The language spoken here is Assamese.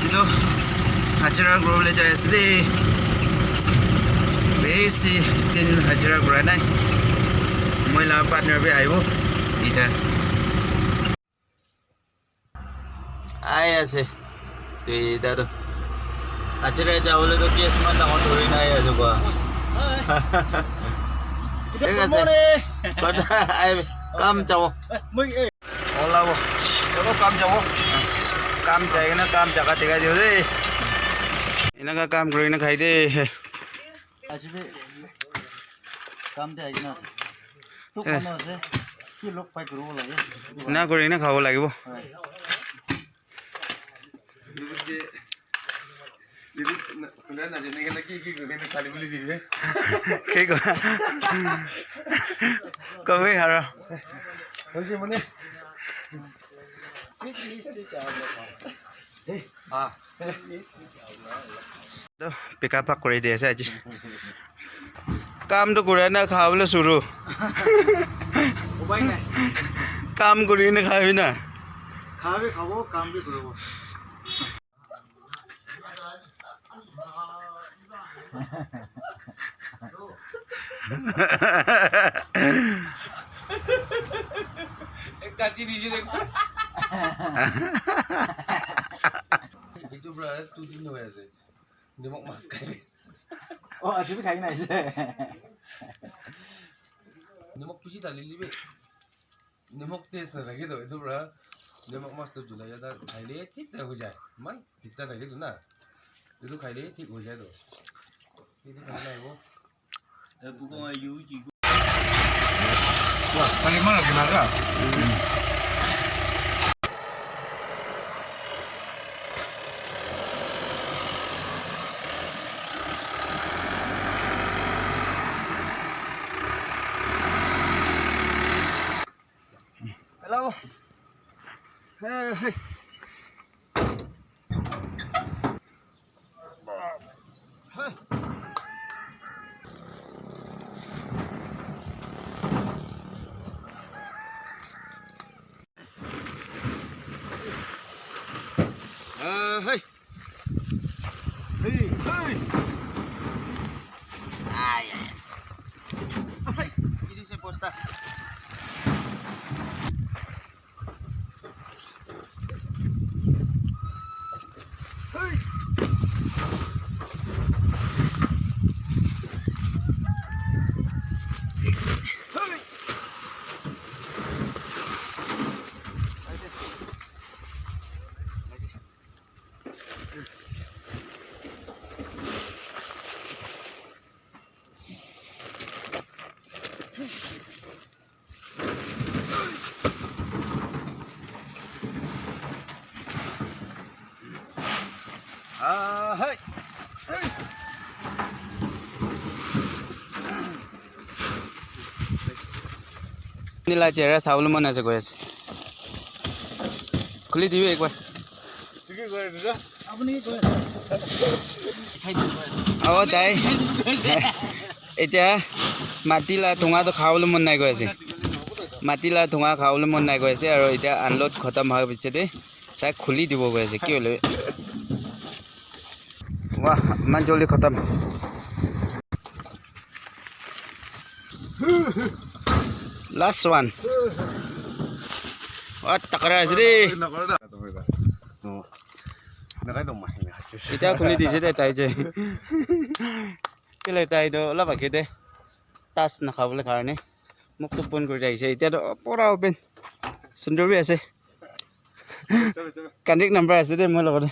itu hajira grove le jai asli besi din hajira grove nai moi la partner be aibo ida ai ase tu ida to hajira jawole to case ma dangor thori nai ajo ko ঠিক আছে কটা আই কাম যাও মই ওলাব এব কাম যাব কাম যাই না কাম জায়গা দেখাই দিও রে এনেকা কাম কৰি না খাই দে আসবে কাম দে আইনা আছে তো কোন আছে কি লোক পাই করব লাগে না কৰি না খাব লাগিব দিদি কোনে না জানে কেনে কি কৰে খালি বলি দিবে কি কবে হাৰা হইছে মানে পিকআপ কৰি দি আছে আজি কামটো কৰি না খাবলৈ শুৰু উপায় নাই কাম কৰি না খাবি না খাবে খাবো কাম भी করব কাটি দিছে দেখো itu berarti tujuh nih aja dia mau mas kali oh আসবে খাই না আইছে dia mau pisi tali libe dia mau tes na lagi tuh itu berarti dia mau mas tuh juga ya dah kali tik dah hujan man kita lagi tuh nah itu kali tik hujan tuh itu kali itu bukan ayu ji wah kali mana kenapa Hello. Hey. Hey. Hey. Ay. Hey. Ini saya posta. Hey. नीला चेहरा सावल मन আছে কই আছে খুলি দিবি একবার তুই কি করে দিদা আপনি কি কয় খাই দিন আও তাই এতিয়া মাটিলা ঠোঙাটো খাবলৈ মন নাই গৈ আছে মাটিলা ঠোঙা খাবলৈ মন নাই গৈ আছে আৰু এতিয়া আনলোড খতম হোৱাৰ পিছতে তাক খুলি দিব গৈ আছে কি হলে वाह मन जल्दी खत्म लास्ट वन और टकरा है रे इटा खुली दिसे दे ताई जे केले ताई दो ला बाकी दे टाच ना खाबले कारणे मुख तो बन কৰি যাইছে ইটা তো পুৰা ওপেন সুন্দৰ বি আছে কানেক্ট নাম্বাৰ আছে দে মই লগতে